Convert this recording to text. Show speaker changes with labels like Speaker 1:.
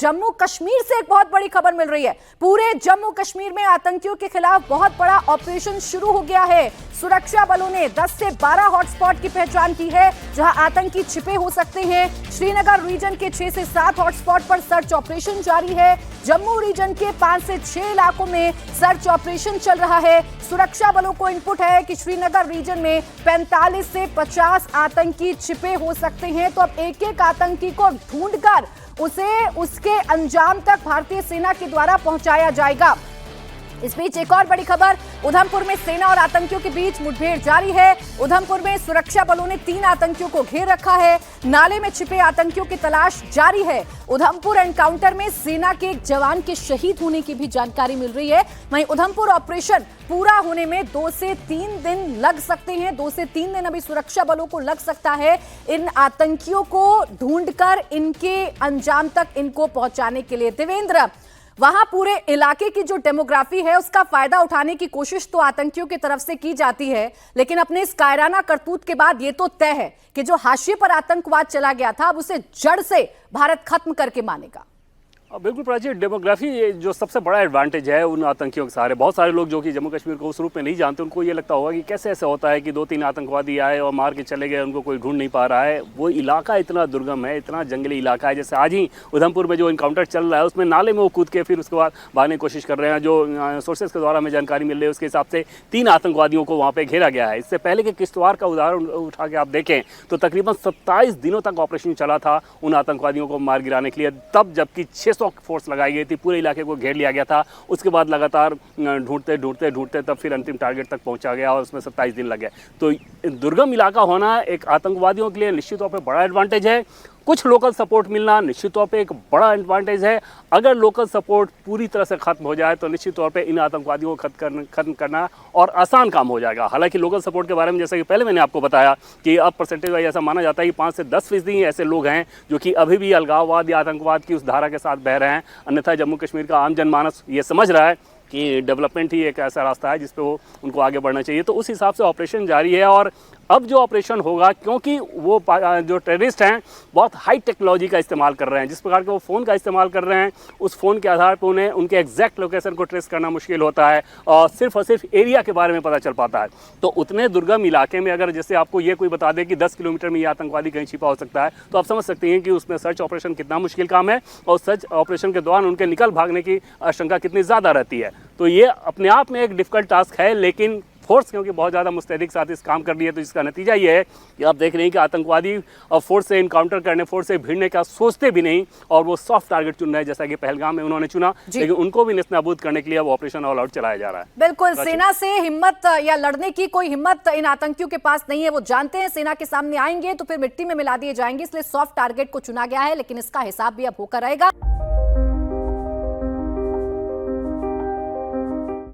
Speaker 1: जम्मू कश्मीर से एक बहुत बड़ी खबर मिल रही है। पूरे जम्मू कश्मीर में आतंकियों के खिलाफ बहुत बड़ा ऑपरेशन शुरू हो गया है। सुरक्षा बलों ने 10 से 12 हॉटस्पॉट की पहचान की है जहां आतंकी छिपे हो सकते हैं। श्रीनगर रीजन के 6 से 7 हॉटस्पॉट पर सर्च ऑपरेशन जारी है। जम्मू रीजन के 5 से 6 इलाकों में सर्च ऑपरेशन चल रहा है। सुरक्षा बलों को इनपुट है कि श्रीनगर रीजन में 45 से 50 आतंकी छिपे हो सकते हैं। तो अब एक एक आतंकी को ढूंढकर उसे उसके अंजाम तक भारतीय सेना के द्वारा पहुंचाया जाएगा। इस बीच एक और बड़ी खबर, उधमपुर में सेना और आतंकियों के बीच मुठभेड़ जारी है। उधमपुर में सुरक्षा बलों ने 3 आतंकियों को घेर रखा है। नाले में छिपे आतंकियों की तलाश जारी है। उधमपुर एनकाउंटर में सेना के एक जवान के शहीद होने की भी जानकारी मिल रही है। वहीं उधमपुर ऑपरेशन पूरा होने में 2 से 3 दिन लग सकते हैं। 2 से 3 दिन अभी सुरक्षा बलों को लग सकता है इन आतंकियों को ढूंढकर इनके अंजाम तक इनको पहुंचाने के लिए। देवेंद्र, वहां पूरे इलाके की जो डेमोग्राफी है उसका फायदा उठाने की कोशिश तो आतंकियों की तरफ से की जाती है, लेकिन अपने इस कायराना करतूत के बाद यह तो तय है कि जो हाशिए पर आतंकवाद चला गया था अब उसे जड़ से भारत खत्म करके मानेगा।
Speaker 2: बिल्कुल प्राची, डेमोग्राफी जो सबसे बड़ा एडवांटेज है उन आतंकियों के सहारे। बहुत सारे लोग जो कि जम्मू कश्मीर को उस रूप में नहीं जानते, उनको ये लगता होगा कि कैसे ऐसा होता है कि 2-3 आतंकवादी आए और मार के चले गए, उनको कोई ढूंढ नहीं पा रहा है। वो इलाका इतना दुर्गम है, इतना जंगली इलाका है। जैसे आज ही उधमपुर में जो इनकाउंटर चल रहा है उसमें नाले में वो कूद के फिर उसके बाद भागने की कोशिश कर रहे हैं। जो सोर्सेज के द्वारा हमें जानकारी मिल रही है उसके हिसाब से 3 आतंकवादियों को वहाँ पर घेरा गया है। इससे पहले कि किश्तवाड़ का उदाहरण उठा के आप देखें तो तकरीबन 27 दिनों तक ऑपरेशन चला था उन आतंकवादियों को मार गिराने के लिए, तब जबकि 600 फोर्स लगाई गई थी, पूरे इलाके को घेर लिया गया था। उसके बाद लगातार ढूंढते तब फिर अंतिम टारगेट तक पहुंचा गया और उसमें 27 दिन लग गए। तो दुर्गम इलाका होना एक आतंकवादियों के लिए निश्चित तौर पर बड़ा एडवांटेज है। कुछ लोकल सपोर्ट मिलना निश्चित तौर पे एक बड़ा एडवांटेज है। अगर लोकल सपोर्ट पूरी तरह से खत्म हो जाए तो निश्चित तौर पे इन आतंकवादियों को खत्म करना और आसान काम हो जाएगा। हालांकि लोकल सपोर्ट के बारे में जैसा कि पहले मैंने आपको बताया कि अब परसेंटेज वाइज ऐसा माना जाता है कि 5 से 10% ही ऐसे लोग हैं जो कि अभी भी अलगाववाद या आतंकवाद की उस धारा के साथ बह रहे हैं। अन्यथा जम्मू कश्मीर का आम जनमानस ये समझ रहा है कि डेवलपमेंट ही एक ऐसा रास्ता है जिस पे वो उनको आगे बढ़ना चाहिए। तो उस हिसाब से ऑपरेशन जारी है। और अब जो ऑपरेशन होगा, क्योंकि वो जो टेररिस्ट हैं बहुत हाई टेक्नोलॉजी का इस्तेमाल कर रहे हैं, जिस प्रकार के वो फ़ोन का इस्तेमाल कर रहे हैं उस फ़ोन के आधार पर उन्हें उनके एग्जैक्ट लोकेशन को ट्रेस करना मुश्किल होता है और सिर्फ एरिया के बारे में पता चल पाता है। तो उतने दुर्गम इलाके में अगर जैसे आपको ये कोई बता दे कि 10 किलोमीटर में ये आतंकवादी कहीं छिपा हो सकता है, तो आप समझ सकते हैं कि उसमें सर्च ऑपरेशन कितना मुश्किल काम है और सर्च ऑपरेशन के दौरान उनके निकल भागने की आशंका कितनी ज़्यादा रहती है। तो ये अपने आप में एक डिफिकल्ट टास्क है, लेकिन फोर्स क्योंकि बहुत ज़्यादा मुस्तैदी के साथ इस काम कर रही है तो इसका नतीजा ये है कि आप देख रहे हैं कि आतंकवादी फोर्स से इनकाउंटर करने, फोर्स से भिड़ने का सोचते भी नहीं और वो सॉफ्ट टारगेट चुन रहे हैं, जैसा कि पहलगाम में उन्होंने चुना। लेकिन उनको भी नेस्तनाबूद करने के लिए अब ऑपरेशन ऑल आउट चलाया जा रहा है।
Speaker 1: बिल्कुल, सेना से हिम्मत या लड़ने की कोई हिम्मत इन आतंकियों के पास नहीं है। वो जानते हैं सेना के सामने आएंगे तो फिर मिट्टी में मिला दिए जाएंगे, इसलिए सॉफ्ट टारगेट को चुना गया है। लेकिन इसका हिसाब भी अब होकर रहेगा।